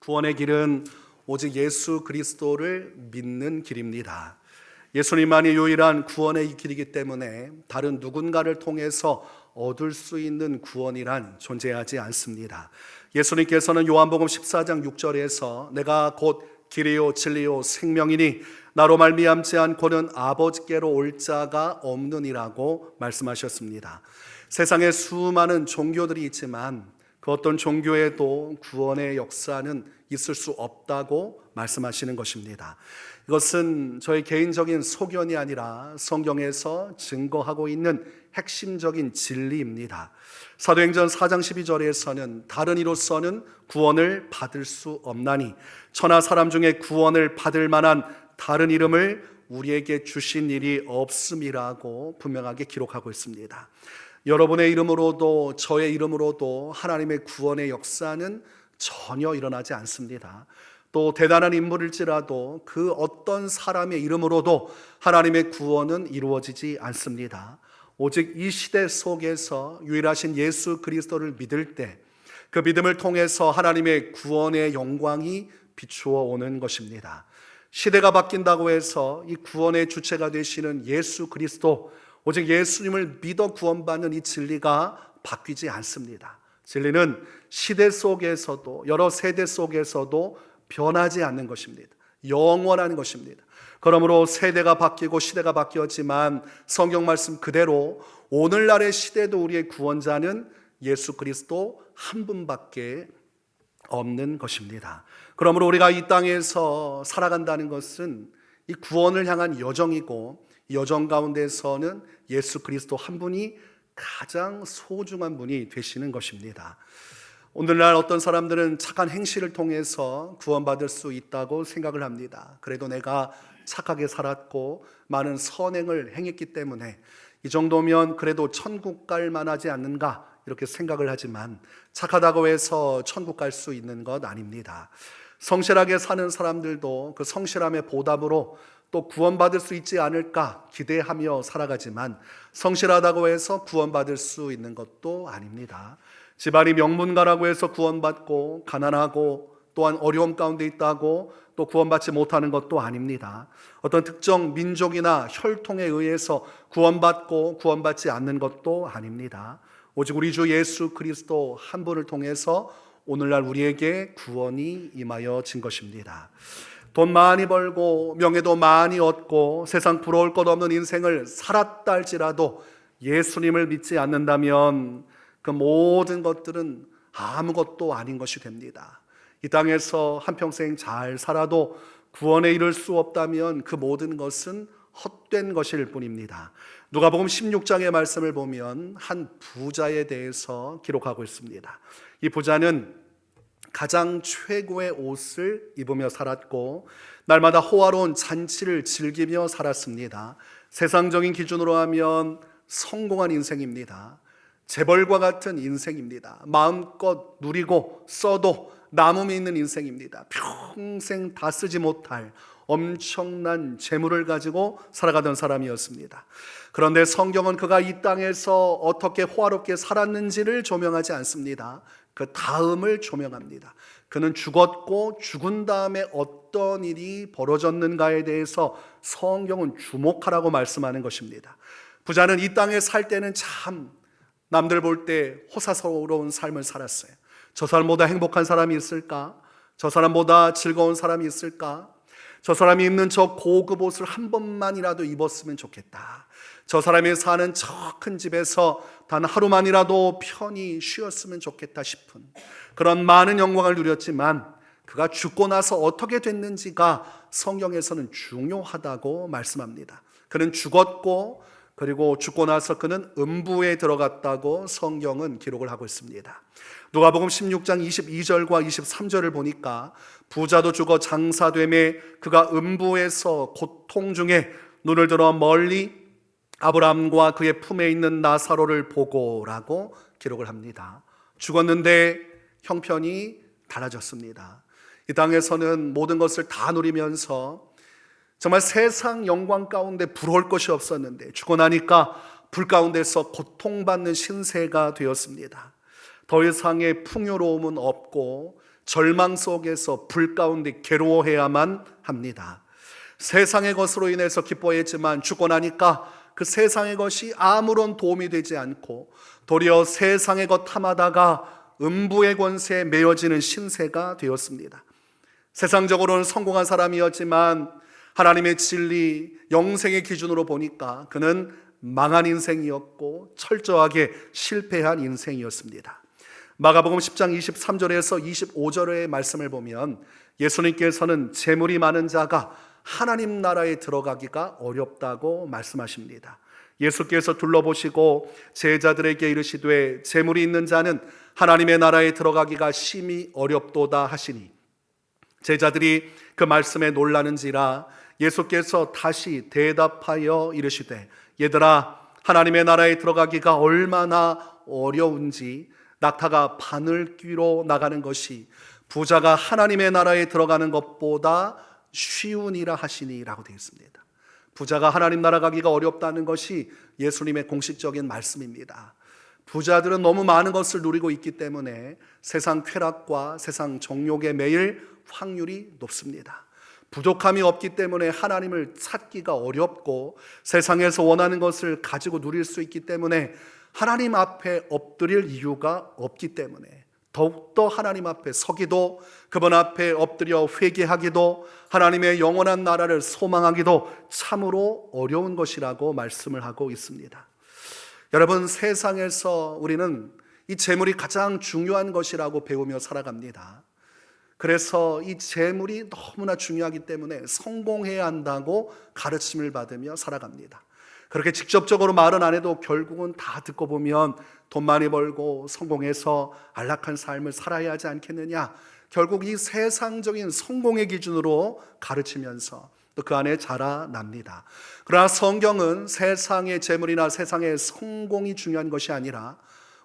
구원의 길은 오직 예수 그리스도를 믿는 길입니다. 예수님만이 유일한 구원의 길이기 때문에 다른 누군가를 통해서 얻을 수 있는 구원이란 존재하지 않습니다. 예수님께서는 요한복음 14장 6절에서 내가 곧 길이요 진리요 생명이니 나로 말미암지 않고는 아버지께로 올 자가 없느니라고 말씀하셨습니다. 세상에 수많은 종교들이 있지만 그 어떤 종교에도 구원의 역사는 있을 수 없다고 말씀하시는 것입니다. 이것은 저의 개인적인 소견이 아니라 성경에서 증거하고 있는 핵심적인 진리입니다. 사도행전 4장 12절에서는 다른 이로서는 구원을 받을 수 없나니 천하 사람 중에 구원을 받을 만한 다른 이름을 우리에게 주신 일이 없음이라고 분명하게 기록하고 있습니다. 여러분의 이름으로도 저의 이름으로도 하나님의 구원의 역사는 전혀 일어나지 않습니다. 또 대단한 인물일지라도 그 어떤 사람의 이름으로도 하나님의 구원은 이루어지지 않습니다. 오직 이 시대 속에서 유일하신 예수 그리스도를 믿을 때 그 믿음을 통해서 하나님의 구원의 영광이 비추어 오는 것입니다. 시대가 바뀐다고 해서 이 구원의 주체가 되시는 예수 그리스도, 오직 예수님을 믿어 구원받는 이 진리가 바뀌지 않습니다. 진리는 시대 속에서도 여러 세대 속에서도 변하지 않는 것입니다. 영원한 것입니다. 그러므로 세대가 바뀌고 시대가 바뀌었지만 성경 말씀 그대로 오늘날의 시대도 우리의 구원자는 예수 그리스도 한 분밖에 없는 것입니다. 그러므로 우리가 이 땅에서 살아간다는 것은 이 구원을 향한 여정이고 이 여정 가운데서는 예수 그리스도 한 분이 가장 소중한 분이 되시는 것입니다. 오늘날 어떤 사람들은 착한 행실을 통해서 구원받을 수 있다고 생각을 합니다. 그래도 내가 착하게 살았고 많은 선행을 행했기 때문에 이 정도면 그래도 천국 갈 만하지 않는가 이렇게 생각을 하지만 착하다고 해서 천국 갈 수 있는 것 아닙니다. 성실하게 사는 사람들도 그 성실함의 보답으로 또 구원받을 수 있지 않을까 기대하며 살아가지만 성실하다고 해서 구원받을 수 있는 것도 아닙니다. 집안이 명문가라고 해서 구원받고 가난하고 또한 어려움 가운데 있다고 또 구원받지 못하는 것도 아닙니다. 어떤 특정 민족이나 혈통에 의해서 구원받고 구원받지 않는 것도 아닙니다. 오직 우리 주 예수 그리스도 한 분을 통해서 오늘날 우리에게 구원이 임하여진 것입니다. 돈 많이 벌고 명예도 많이 얻고 세상 부러울 것 없는 인생을 살았다 할지라도 예수님을 믿지 않는다면 그 모든 것들은 아무것도 아닌 것이 됩니다. 이 땅에서 한평생 잘 살아도 구원에 이를 수 없다면 그 모든 것은 헛된 것일 뿐입니다. 누가복음 16장의 말씀을 보면 한 부자에 대해서 기록하고 있습니다. 이 부자는 가장 최고의 옷을 입으며 살았고 날마다 호화로운 잔치를 즐기며 살았습니다. 세상적인 기준으로 하면 성공한 인생입니다. 재벌과 같은 인생입니다. 마음껏 누리고 써도 남음이 있는 인생입니다. 평생 다 쓰지 못할 엄청난 재물을 가지고 살아가던 사람이었습니다. 그런데 성경은 그가 이 땅에서 어떻게 호화롭게 살았는지를 조명하지 않습니다. 그 다음을 조명합니다. 그는 죽었고 죽은 다음에 어떤 일이 벌어졌는가에 대해서 성경은 주목하라고 말씀하는 것입니다. 부자는 이 땅에 살 때는 참 남들 볼 때 호사스러운 삶을 살았어요. 저 사람보다 행복한 사람이 있을까? 저 사람보다 즐거운 사람이 있을까? 저 사람이 입는 저 고급 옷을 한 번만이라도 입었으면 좋겠다. 저 사람이 사는 저 큰 집에서 단 하루만이라도 편히 쉬었으면 좋겠다 싶은 그런 많은 영광을 누렸지만 그가 죽고 나서 어떻게 됐는지가 성경에서는 중요하다고 말씀합니다. 그는 죽었고 그리고 죽고 나서 그는 음부에 들어갔다고 성경은 기록을 하고 있습니다. 누가복음 16장 22절과 23절을 보니까 부자도 죽어 장사되매 그가 음부에서 고통 중에 눈을 들어 멀리 아브라함과 그의 품에 있는 나사로를 보고라고 기록을 합니다. 죽었는데 형편이 달라졌습니다. 이 땅에서는 모든 것을 다 누리면서 정말 세상 영광 가운데 부러울 것이 없었는데 죽고 나니까 불 가운데서 고통받는 신세가 되었습니다. 더 이상의 풍요로움은 없고 절망 속에서 불 가운데 괴로워해야만 합니다. 세상의 것으로 인해서 기뻐했지만 죽고 나니까 그 세상의 것이 아무런 도움이 되지 않고 도리어 세상의 것 탐하다가 음부의 권세에 매여지는 신세가 되었습니다. 세상적으로는 성공한 사람이었지만 하나님의 진리, 영생의 기준으로 보니까 그는 망한 인생이었고 철저하게 실패한 인생이었습니다. 마가복음 10장 23절에서 25절의 말씀을 보면 예수님께서는 재물이 많은 자가 하나님 나라에 들어가기가 어렵다고 말씀하십니다. 예수께서 둘러보시고 제자들에게 이르시되 재물이 있는 자는 하나님의 나라에 들어가기가 심히 어렵도다 하시니 제자들이 그 말씀에 놀라는지라 예수께서 다시 대답하여 이르시되 얘들아 하나님의 나라에 들어가기가 얼마나 어려운지 낙타가 바늘 귀로 나가는 것이 부자가 하나님의 나라에 들어가는 것보다 쉬우니라 하시니라고 되어 있습니다. 부자가 하나님 나라 가기가 어렵다는 것이 예수님의 공식적인 말씀입니다. 부자들은 너무 많은 것을 누리고 있기 때문에 세상 쾌락과 세상 정욕에 매일 확률이 높습니다. 부족함이 없기 때문에 하나님을 찾기가 어렵고 세상에서 원하는 것을 가지고 누릴 수 있기 때문에 하나님 앞에 엎드릴 이유가 없기 때문에 더욱더 하나님 앞에 서기도 그분 앞에 엎드려 회개하기도 하나님의 영원한 나라를 소망하기도 참으로 어려운 것이라고 말씀을 하고 있습니다. 여러분, 세상에서 우리는 이 재물이 가장 중요한 것이라고 배우며 살아갑니다. 그래서 이 재물이 너무나 중요하기 때문에 성공해야 한다고 가르침을 받으며 살아갑니다. 그렇게 직접적으로 말은 안 해도 결국은 다 듣고 보면 돈 많이 벌고 성공해서 안락한 삶을 살아야 하지 않겠느냐, 결국 이 세상적인 성공의 기준으로 가르치면서 또 그 안에 자라납니다. 그러나 성경은 세상의 재물이나 세상의 성공이 중요한 것이 아니라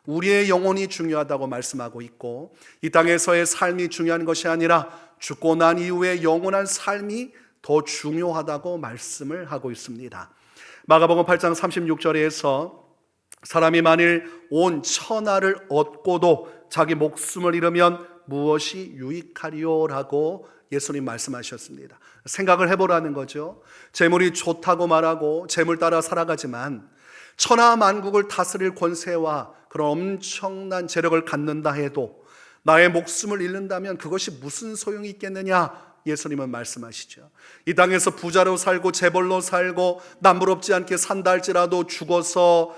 우리의 영혼이 중요하다고 말씀하고 있고 이 땅에서의 삶이 중요한 것이 아니라 죽고 난 이후의 영원한 삶이 더 중요하다고 말씀을 하고 있습니다. 마가복음 8장 36절에서 사람이 만일 온 천하를 얻고도 자기 목숨을 잃으면 무엇이 유익하리요라고 예수님 말씀하셨습니다. 생각을 해보라는 거죠. 재물이 좋다고 말하고 재물 따라 살아가지만 천하 만국을 다스릴 권세와 그런 엄청난 재력을 갖는다 해도 나의 목숨을 잃는다면 그것이 무슨 소용이 있겠느냐, 예수님은 말씀하시죠. 이 땅에서 부자로 살고 재벌로 살고 남부럽지 않게 산다 할지라도 죽어서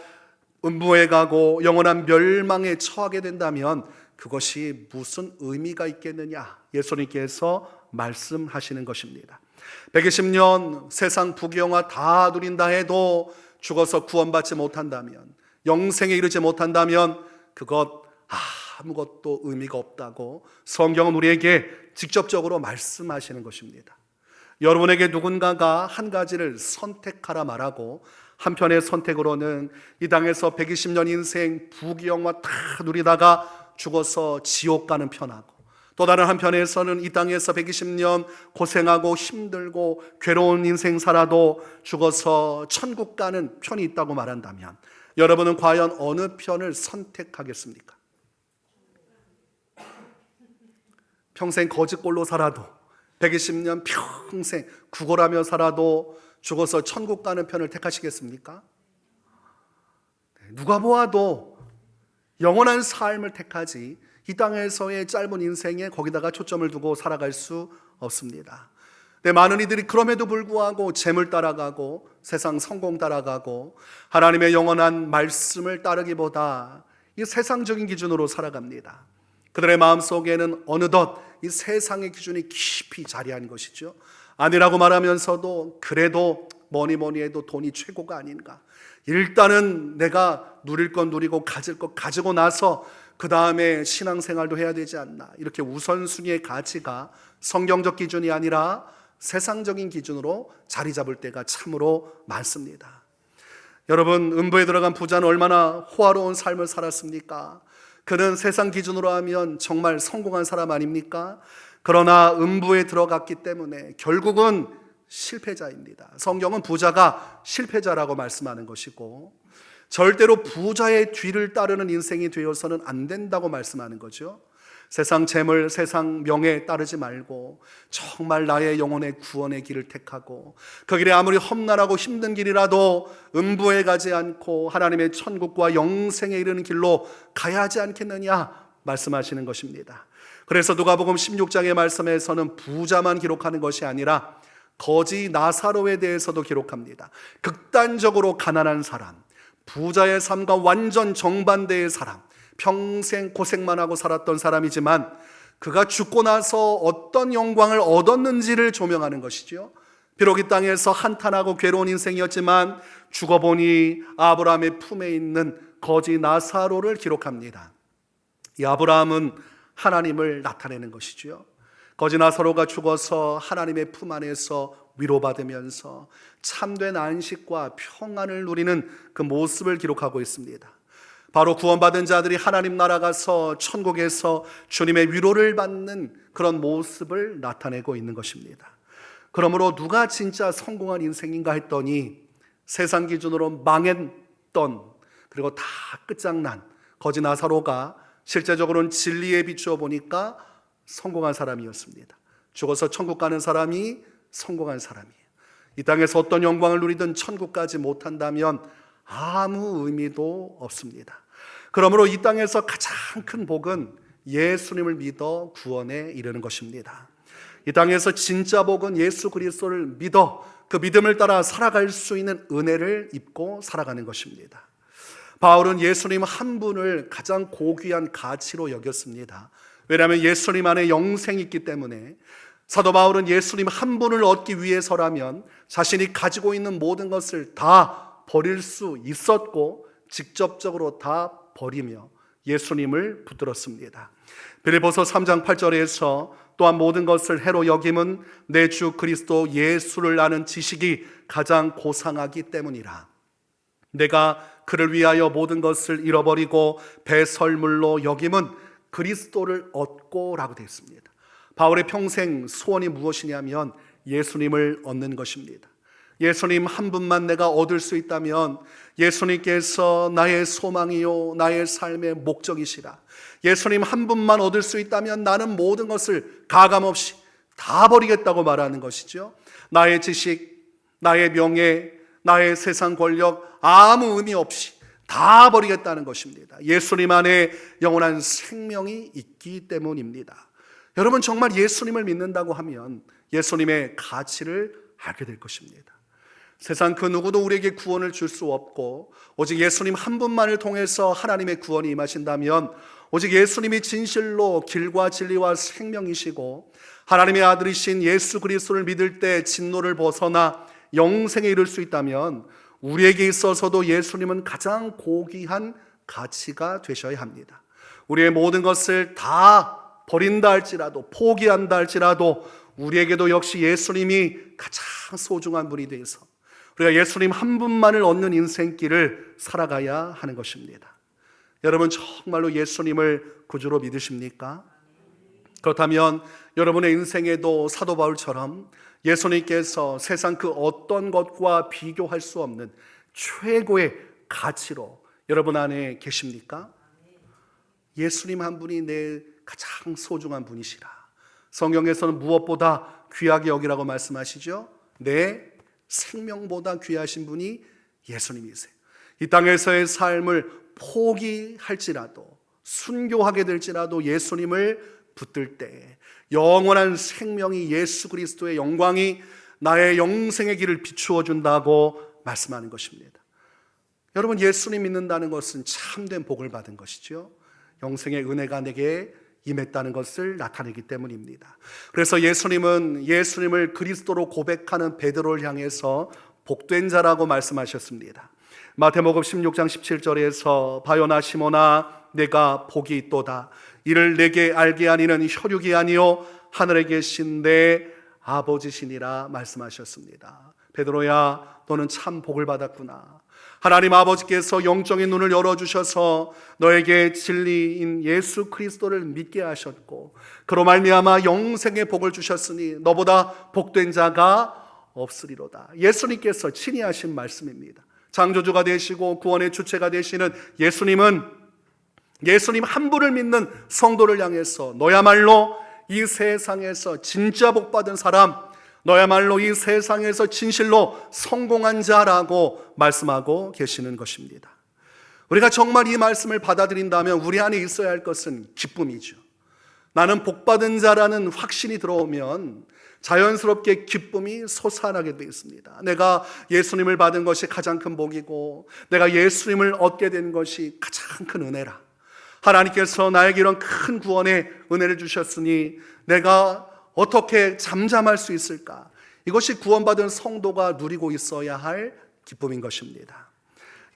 음부에 가고 영원한 멸망에 처하게 된다면 그것이 무슨 의미가 있겠느냐, 예수님께서 말씀하시는 것입니다. 120년 세상 부귀영화 다 누린다 해도 죽어서 구원받지 못한다면, 영생에 이르지 못한다면 그것 아무것도 의미가 없다고 성경은 우리에게 직접적으로 말씀하시는 것입니다. 여러분에게 누군가가 한 가지를 선택하라 말하고 한편의 선택으로는 이 땅에서 120년 인생 부귀영화 다 누리다가 죽어서 지옥 가는 편하고, 또 다른 한편에서는 이 땅에서 120년 고생하고 힘들고 괴로운 인생 살아도 죽어서 천국 가는 편이 있다고 말한다면 여러분은 과연 어느 편을 선택하겠습니까? 평생 거짓골로 살아도 120년 평생 구걸하며 살아도 죽어서 천국 가는 편을 택하시겠습니까? 누가 보아도 영원한 삶을 택하지 이 땅에서의 짧은 인생에 거기다가 초점을 두고 살아갈 수 없습니다. 많은 이들이 그럼에도 불구하고 재물 따라가고 세상 성공 따라가고 하나님의 영원한 말씀을 따르기보다 이 세상적인 기준으로 살아갑니다. 그들의 마음속에는 어느덧 이 세상의 기준이 깊이 자리한 것이죠. 아니라고 말하면서도 그래도 뭐니 해도 돈이 최고가 아닌가, 일단은 내가 누릴 건 누리고 가질 것 가지고 나서 그 다음에 신앙생활도 해야 되지 않나, 이렇게 우선순위의 가치가 성경적 기준이 아니라 세상적인 기준으로 자리 잡을 때가 참으로 많습니다. 여러분, 음부에 들어간 부자는 얼마나 호화로운 삶을 살았습니까? 그는 세상 기준으로 하면 정말 성공한 사람 아닙니까? 그러나 음부에 들어갔기 때문에 결국은 실패자입니다. 성경은 부자가 실패자라고 말씀하는 것이고 절대로 부자의 뒤를 따르는 인생이 되어서는 안 된다고 말씀하는 거죠. 세상 재물, 세상 명예에 따르지 말고 정말 나의 영혼의 구원의 길을 택하고 그 길이 아무리 험난하고 힘든 길이라도 음부에 가지 않고 하나님의 천국과 영생에 이르는 길로 가야 하지 않겠느냐 말씀하시는 것입니다. 그래서 누가복음 16장의 말씀에서는 부자만 기록하는 것이 아니라 거지 나사로에 대해서도 기록합니다. 극단적으로 가난한 사람, 부자의 삶과 완전 정반대의 사람, 평생 고생만 하고 살았던 사람이지만 그가 죽고 나서 어떤 영광을 얻었는지를 조명하는 것이죠. 비록 이 땅에서 한탄하고 괴로운 인생이었지만 죽어보니 아브라함의 품에 있는 거지 나사로를 기록합니다. 이 아브라함은 하나님을 나타내는 것이죠. 거지 나사로가 죽어서 하나님의 품 안에서 위로받으면서 참된 안식과 평안을 누리는 그 모습을 기록하고 있습니다. 바로 구원받은 자들이 하나님 나라 가서 천국에서 주님의 위로를 받는 그런 모습을 나타내고 있는 것입니다. 그러므로 누가 진짜 성공한 인생인가 했더니 세상 기준으로 망했던 그리고 다 끝장난 거지 나사로가 실제적으로는 진리에 비추어 보니까 성공한 사람이었습니다. 죽어서 천국 가는 사람이 성공한 사람이에요. 이 땅에서 어떤 영광을 누리든 천국 가지 못한다면 아무 의미도 없습니다. 그러므로 이 땅에서 가장 큰 복은 예수님을 믿어 구원에 이르는 것입니다. 이 땅에서 진짜 복은 예수 그리스도를 믿어 그 믿음을 따라 살아갈 수 있는 은혜를 입고 살아가는 것입니다. 바울은 예수님 한 분을 가장 고귀한 가치로 여겼습니다. 왜냐하면 예수님 안에 영생이 있기 때문에. 사도 바울은 예수님 한 분을 얻기 위해서라면 자신이 가지고 있는 모든 것을 다 버릴 수 있었고 직접적으로 다 버리며 예수님을 붙들었습니다. 빌립보서 3장 8절에서 또한 모든 것을 해로 여김은 내 주 그리스도 예수를 아는 지식이 가장 고상하기 때문이라. 내가 그를 위하여 모든 것을 잃어버리고 배설물로 여김은 그리스도를 얻고 라고 되어 있습니다. 바울의 평생 소원이 무엇이냐면 예수님을 얻는 것입니다. 예수님 한 분만 내가 얻을 수 있다면 예수님께서 나의 소망이요 나의 삶의 목적이시라. 예수님 한 분만 얻을 수 있다면 나는 모든 것을 가감없이 다 버리겠다고 말하는 것이죠. 나의 지식, 나의 명예, 나의 세상 권력 아무 의미 없이 다 버리겠다는 것입니다. 예수님 안에 영원한 생명이 있기 때문입니다. 여러분 정말 예수님을 믿는다고 하면 예수님의 가치를 알게 될 것입니다. 세상 그 누구도 우리에게 구원을 줄 수 없고 오직 예수님 한 분만을 통해서 하나님의 구원이 임하신다면 오직 예수님이 진실로 길과 진리와 생명이시고 하나님의 아들이신 예수 그리스도를 믿을 때 진노를 벗어나 영생에 이를 수 있다면 우리에게 있어서도 예수님은 가장 고귀한 가치가 되셔야 합니다. 우리의 모든 것을 다 버린다 할지라도 포기한다 할지라도 우리에게도 역시 예수님이 가장 소중한 분이 되어서 우리가 예수님 한 분만을 얻는 인생길을 살아가야 하는 것입니다. 여러분 정말로 예수님을 구주로 믿으십니까? 그렇다면 여러분의 인생에도 사도 바울처럼 예수님께서 세상 그 어떤 것과 비교할 수 없는 최고의 가치로 여러분 안에 계십니까? 예수님 한 분이 내 가장 소중한 분이시라. 성경에서는 무엇보다 귀하게 여기라고 말씀하시죠. 내 생명보다 귀하신 분이 예수님이세요. 이 땅에서의 삶을 포기할지라도 순교하게 될지라도 예수님을 붙들 때 영원한 생명이 예수 그리스도의 영광이 나의 영생의 길을 비추어 준다고 말씀하는 것입니다. 여러분 예수님 믿는다는 것은 참된 복을 받은 것이죠. 영생의 은혜가 내게 임했다는 것을 나타내기 때문입니다. 그래서 예수님을 그리스도로 고백하는 베드로를 향해서 복된 자라고 말씀하셨습니다. 마태복음 16장 17절에서 바요나 시몬아 내가 복이 있도다. 이를 내게 알게 하니는 혈육이 아니요 하늘에 계신 내 아버지시니라 말씀하셨습니다. 베드로야 너는 참 복을 받았구나. 하나님 아버지께서 영적인 눈을 열어주셔서 너에게 진리인 예수 그리스도를 믿게 하셨고 그로 말미암아 영생의 복을 주셨으니 너보다 복된 자가 없으리로다. 예수님께서 친히 하신 말씀입니다. 창조주가 되시고 구원의 주체가 되시는 예수님은 예수님 한 분을 믿는 성도를 향해서 너야말로 이 세상에서 진짜 복받은 사람, 너야말로 이 세상에서 진실로 성공한 자라고 말씀하고 계시는 것입니다. 우리가 정말 이 말씀을 받아들인다면 우리 안에 있어야 할 것은 기쁨이죠. 나는 복받은 자라는 확신이 들어오면 자연스럽게 기쁨이 솟아나게 되어 있습니다. 내가 예수님을 받은 것이 가장 큰 복이고 내가 예수님을 얻게 된 것이 가장 큰 은혜라. 하나님께서 나에게 이런 큰 구원의 은혜를 주셨으니 내가 어떻게 잠잠할 수 있을까? 이것이 구원받은 성도가 누리고 있어야 할 기쁨인 것입니다.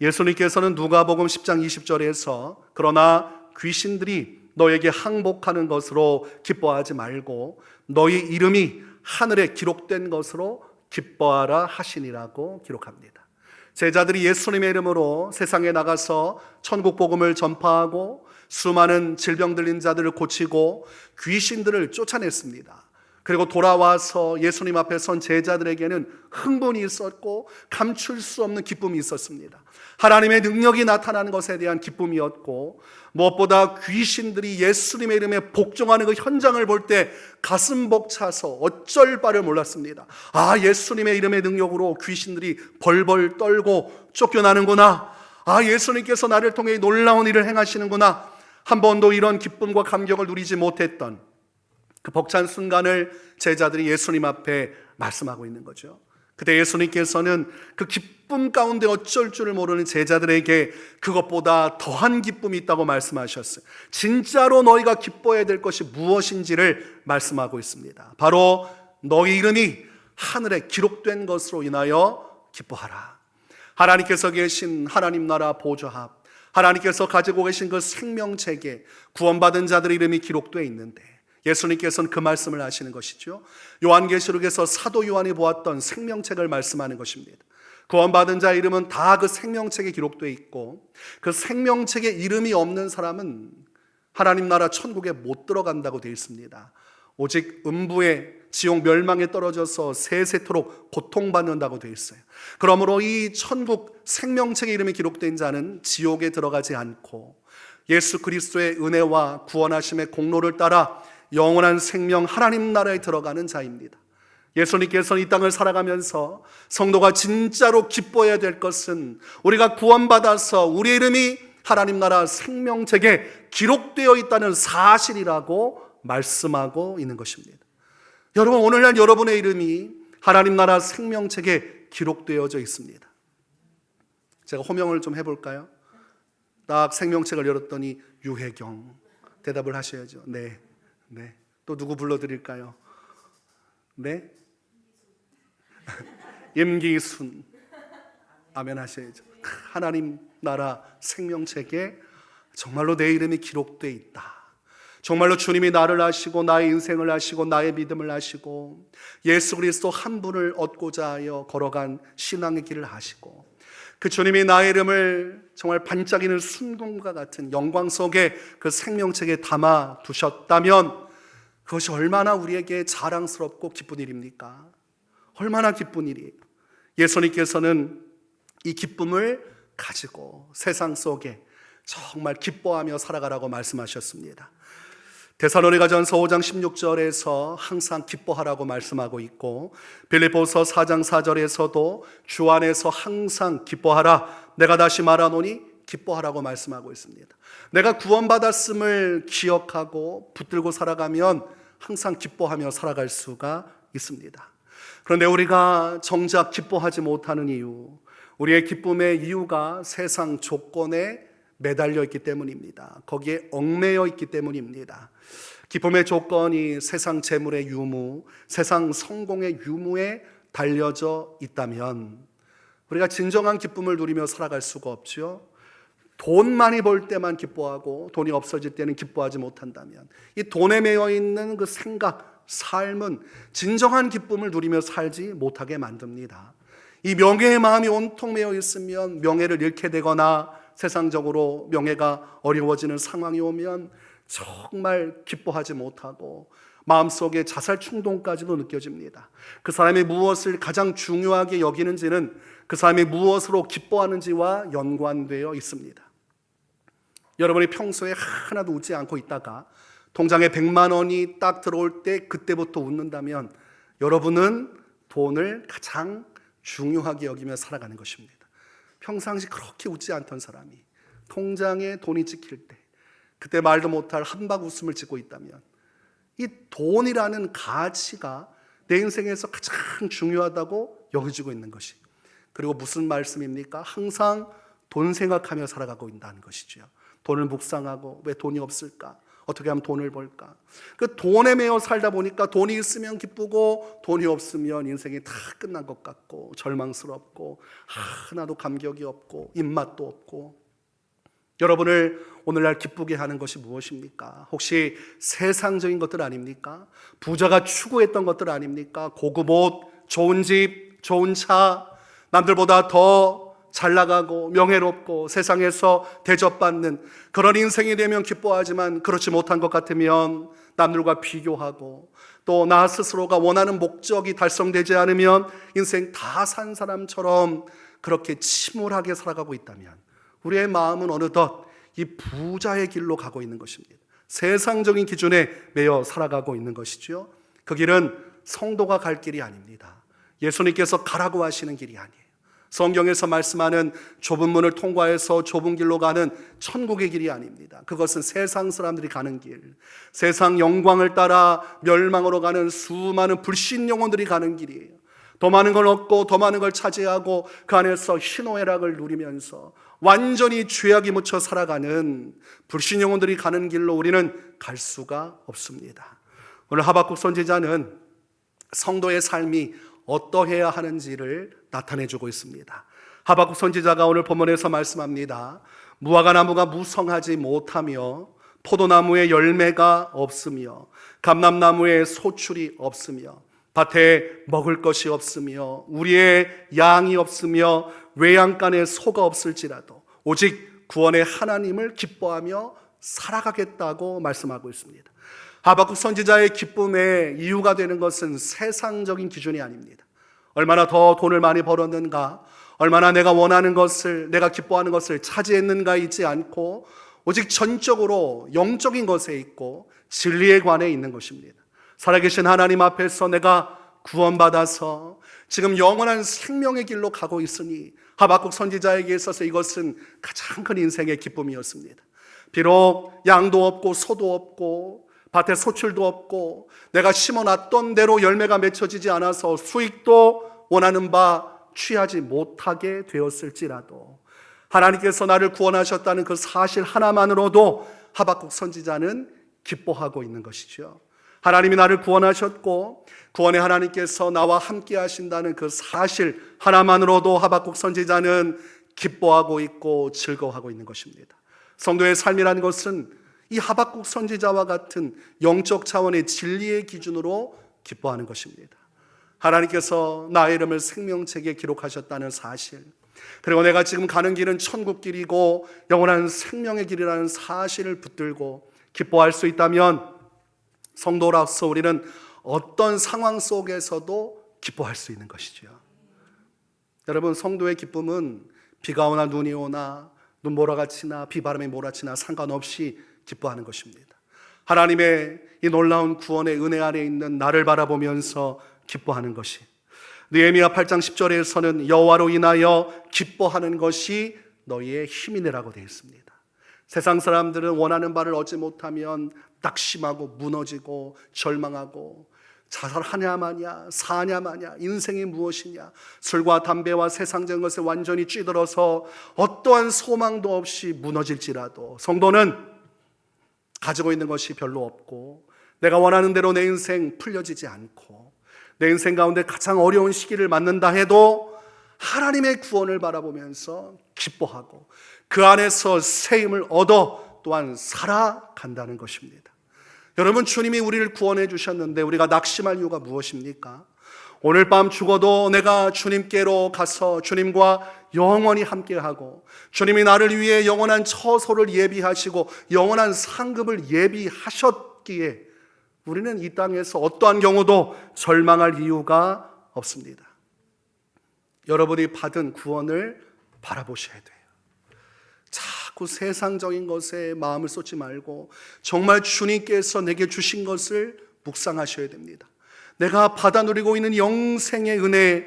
예수님께서는 누가복음 10장 20절에서 그러나 귀신들이 너에게 항복하는 것으로 기뻐하지 말고 너희 이름이 하늘에 기록된 것으로 기뻐하라 하시니라고 기록합니다. 제자들이 예수님의 이름으로 세상에 나가서 천국 복음을 전파하고 수많은 질병 들린 자들을 고치고 귀신들을 쫓아냈습니다. 그리고 돌아와서 예수님 앞에 선 제자들에게는 흥분이 있었고 감출 수 없는 기쁨이 있었습니다. 하나님의 능력이 나타나는 것에 대한 기쁨이었고 무엇보다 귀신들이 예수님의 이름에 복종하는 그 현장을 볼 때 가슴 벅차서 어쩔 바를 몰랐습니다. 아, 예수님의 이름의 능력으로 귀신들이 벌벌 떨고 쫓겨나는구나. 아, 예수님께서 나를 통해 놀라운 일을 행하시는구나. 한 번도 이런 기쁨과 감격을 누리지 못했던 그 벅찬 순간을 제자들이 예수님 앞에 말씀하고 있는 거죠. 그때 예수님께서는 그 기쁨 가운데 어쩔 줄을 모르는 제자들에게 그것보다 더한 기쁨이 있다고 말씀하셨어요. 진짜로 너희가 기뻐해야 될 것이 무엇인지를 말씀하고 있습니다. 바로 너희 이름이 하늘에 기록된 것으로 인하여 기뻐하라. 하나님께서 계신 하나님 나라 보좌합, 하나님께서 가지고 계신 그 생명책에 구원받은 자들의 이름이 기록되어 있는데 예수님께서는 그 말씀을 하시는 것이죠. 요한계시록에서 사도 요한이 보았던 생명책을 말씀하는 것입니다. 구원받은 자의 이름은 다 그 생명책에 기록되어 있고 그 생명책에 이름이 없는 사람은 하나님 나라 천국에 못 들어간다고 되어 있습니다. 오직 음부의 지옥 멸망에 떨어져서 세세토록 고통받는다고 되어 있어요. 그러므로 이 천국 생명책에 이름이 기록된 자는 지옥에 들어가지 않고 예수 그리스도의 은혜와 구원하심의 공로를 따라 영원한 생명 하나님 나라에 들어가는 자입니다. 예수님께서는 이 땅을 살아가면서 성도가 진짜로 기뻐해야 될 것은 우리가 구원받아서 우리 이름이 하나님 나라 생명책에 기록되어 있다는 사실이라고 말씀하고 있는 것입니다. 여러분, 오늘날 여러분의 이름이 하나님 나라 생명책에 기록되어져 있습니다. 제가 호명을 좀 해볼까요? 딱 생명책을 열었더니 유혜경 대답을 하셔야죠. 네. 또 누구 불러드릴까요? 네? 임기순. 아멘 하셔야죠. 하나님 나라 생명책에 정말로 내 이름이 기록되어 있다. 정말로 주님이 나를 아시고 나의 인생을 아시고 나의 믿음을 아시고 예수 그리스도 한 분을 얻고자 하여 걸어간 신앙의 길을 아시고 그 주님이 나의 이름을 정말 반짝이는 순금과 같은 영광 속에 그 생명책에 담아 두셨다면 그것이 얼마나 우리에게 자랑스럽고 기쁜 일입니까? 얼마나 기쁜 일이에요. 예수님께서는 이 기쁨을 가지고 세상 속에 정말 기뻐하며 살아가라고 말씀하셨습니다. 데살로니가전서 5장 16절에서 항상 기뻐하라고 말씀하고 있고 빌립보서 4장 4절에서도 주 안에서 항상 기뻐하라 내가 다시 말하노니 기뻐하라고 말씀하고 있습니다. 내가 구원받았음을 기억하고 붙들고 살아가면 항상 기뻐하며 살아갈 수가 있습니다. 그런데 우리가 정작 기뻐하지 못하는 이유, 우리의 기쁨의 이유가 세상 조건에 매달려 있기 때문입니다. 거기에 얽매여 있기 때문입니다. 기쁨의 조건이 세상 재물의 유무, 세상 성공의 유무에 달려져 있다면 우리가 진정한 기쁨을 누리며 살아갈 수가 없죠. 돈 많이 벌 때만 기뻐하고 돈이 없어질 때는 기뻐하지 못한다면 이 돈에 매여 있는 그 생각, 삶은 진정한 기쁨을 누리며 살지 못하게 만듭니다. 이 명예의 마음이 온통 매여 있으면 명예를 잃게 되거나 세상적으로 명예가 어려워지는 상황이 오면 정말 기뻐하지 못하고 마음속에 자살 충동까지도 느껴집니다. 그 사람이 무엇을 가장 중요하게 여기는지는 그 사람이 무엇으로 기뻐하는지와 연관되어 있습니다. 여러분이 평소에 하나도 웃지 않고 있다가 통장에 100만 원이 딱 들어올 때 그때부터 웃는다면 여러분은 돈을 가장 중요하게 여기며 살아가는 것입니다. 평상시 그렇게 웃지 않던 사람이 통장에 돈이 찍힐 때 그때 말도 못할 한박 웃음을 짓고 있다면 이 돈이라는 가치가 내 인생에서 가장 중요하다고 여겨지고 있는 것이, 그리고 무슨 말씀입니까? 항상 돈 생각하며 살아가고 있다는 것이죠. 돈을 묵상하고 왜 돈이 없을까? 어떻게 하면 돈을 벌까? 그 돈에 매여 살다 보니까 돈이 있으면 기쁘고 돈이 없으면 인생이 다 끝난 것 같고 절망스럽고 하나도 감격이 없고 입맛도 없고. 여러분을 오늘날 기쁘게 하는 것이 무엇입니까? 혹시 세상적인 것들 아닙니까? 부자가 추구했던 것들 아닙니까? 고급 옷, 좋은 집, 좋은 차, 남들보다 더 잘 나가고 명예롭고 세상에서 대접받는 그런 인생이 되면 기뻐하지만, 그렇지 못한 것 같으면 남들과 비교하고, 또 나 스스로가 원하는 목적이 달성되지 않으면 인생 다 산 사람처럼 그렇게 침울하게 살아가고 있다면 우리의 마음은 어느덧 이 부자의 길로 가고 있는 것입니다. 세상적인 기준에 매여 살아가고 있는 것이죠. 그 길은 성도가 갈 길이 아닙니다. 예수님께서 가라고 하시는 길이 아니에요. 성경에서 말씀하는 좁은 문을 통과해서 좁은 길로 가는 천국의 길이 아닙니다. 그것은 세상 사람들이 가는 길, 세상 영광을 따라 멸망으로 가는 수많은 불신 영혼들이 가는 길이에요. 더 많은 걸 얻고 더 많은 걸 차지하고 그 안에서 희노애락을 누리면서 완전히 죄악이 묻혀 살아가는 불신 영혼들이 가는 길로 우리는 갈 수가 없습니다. 오늘 하박국 선지자는 성도의 삶이 어떠해야 하는지를 나타내주고 있습니다. 하박국 선지자가 오늘 본문에서 말씀합니다. 무화과 나무가 무성하지 못하며 포도나무에 열매가 없으며 감람나무에 소출이 없으며 밭에 먹을 것이 없으며 우리의 양이 없으며 외양간에 소가 없을지라도 오직 구원의 하나님을 기뻐하며 살아가겠다고 말씀하고 있습니다. 하박국 선지자의 기쁨의 이유가 되는 것은 세상적인 기준이 아닙니다. 얼마나 더 돈을 많이 벌었는가, 얼마나 내가 원하는 것을, 내가 기뻐하는 것을 차지했는가 있지 않고 오직 전적으로 영적인 것에 있고 진리에 관해 있는 것입니다. 살아계신 하나님 앞에서 내가 구원받아서 지금 영원한 생명의 길로 가고 있으니 하박국 선지자에게 있어서 이것은 가장 큰 인생의 기쁨이었습니다. 비록 양도 없고 소도 없고 밭에 소출도 없고 내가 심어놨던 대로 열매가 맺혀지지 않아서 수익도 원하는 바 취하지 못하게 되었을지라도 하나님께서 나를 구원하셨다는 그 사실 하나만으로도 하박국 선지자는 기뻐하고 있는 것이죠. 하나님이 나를 구원하셨고 구원의 하나님께서 나와 함께 하신다는 그 사실 하나만으로도 하박국 선지자는 기뻐하고 있고 즐거워하고 있는 것입니다. 성도의 삶이라는 것은 이 하박국 선지자와 같은 영적 차원의 진리의 기준으로 기뻐하는 것입니다. 하나님께서 나의 이름을 생명책에 기록하셨다는 사실, 그리고 내가 지금 가는 길은 천국 길이고 영원한 생명의 길이라는 사실을 붙들고 기뻐할 수 있다면 성도로서 우리는 어떤 상황 속에서도 기뻐할 수 있는 것이죠. 여러분, 성도의 기쁨은 비가 오나 눈이 오나 눈보라같이나 비바람이 몰아치나 상관없이 기뻐하는 것입니다. 하나님의 이 놀라운 구원의 은혜 아래 있는 나를 바라보면서 기뻐하는 것이, 느헤미야 8장 10절에서는 여호와로 인하여 기뻐하는 것이 너희의 힘이니라고 되어 있습니다. 세상 사람들은 원하는 바를 얻지 못하면 낙심하고 무너지고 절망하고 자살하냐 마냐, 사냐 마냐, 인생이 무엇이냐, 술과 담배와 세상적인 것에 완전히 찌들어서 어떠한 소망도 없이 무너질지라도 성도는 가지고 있는 것이 별로 없고 내가 원하는 대로 내 인생 풀려지지 않고 내 인생 가운데 가장 어려운 시기를 맞는다 해도 하나님의 구원을 바라보면서 기뻐하고 그 안에서 새 힘을 얻어 또한 살아간다는 것입니다. 여러분, 주님이 우리를 구원해 주셨는데 우리가 낙심할 이유가 무엇입니까? 오늘 밤 죽어도 내가 주님께로 가서 주님과 영원히 함께하고 주님이 나를 위해 영원한 처소를 예비하시고 영원한 상급을 예비하셨기에 우리는 이 땅에서 어떠한 경우도 절망할 이유가 없습니다. 여러분이 받은 구원을 바라보셔야 돼요. 자꾸 세상적인 것에 마음을 쏟지 말고 정말 주님께서 내게 주신 것을 묵상하셔야 됩니다. 내가 받아 누리고 있는 영생의 은혜,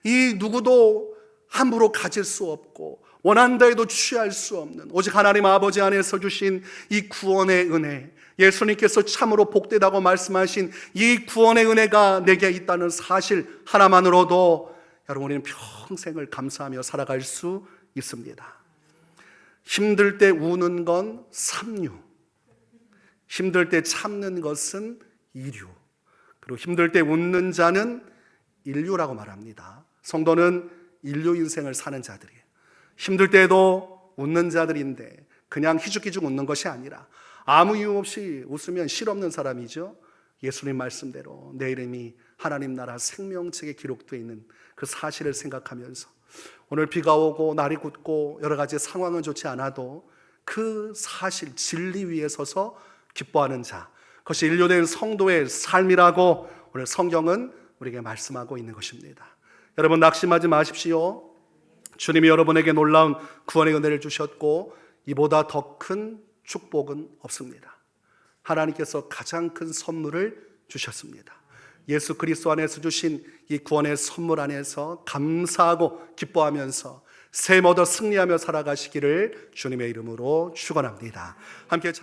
이 누구도 함부로 가질 수 없고 원한다 해도 취할 수 없는 오직 하나님 아버지 안에서 주신 이 구원의 은혜, 예수님께서 참으로 복되다고 말씀하신 이 구원의 은혜가 내게 있다는 사실 하나만으로도 여러분 우리는 평생을 감사하며 살아갈 수 있습니다. 힘들 때 우는 건 삼류, 힘들 때 참는 것은 이류, 그리고 힘들 때 웃는 자는 인류라고 말합니다. 성도는 인류 인생을 사는 자들이에요. 힘들 때도 웃는 자들인데 그냥 희죽희죽 웃는 것이 아니라 아무 이유 없이 웃으면 실없는 사람이죠. 예수님 말씀대로 내 이름이 하나님 나라 생명책에 기록되어 있는 그 사실을 생각하면서 오늘 비가 오고 날이 굳고 여러 가지 상황은 좋지 않아도 그 사실, 진리 위에 서서 기뻐하는 자, 그것이 인류된 성도의 삶이라고 오늘 성경은 우리에게 말씀하고 있는 것입니다. 여러분 낙심하지 마십시오. 주님이 여러분에게 놀라운 구원의 은혜를 주셨고 이보다 더 큰 축복은 없습니다. 하나님께서 가장 큰 선물을 주셨습니다. 예수 그리스도 안에서 주신 이 구원의 선물 안에서 감사하고 기뻐하면서 샘 얻어 승리하며 살아가시기를 주님의 이름으로 축원합니다. 함께 찬양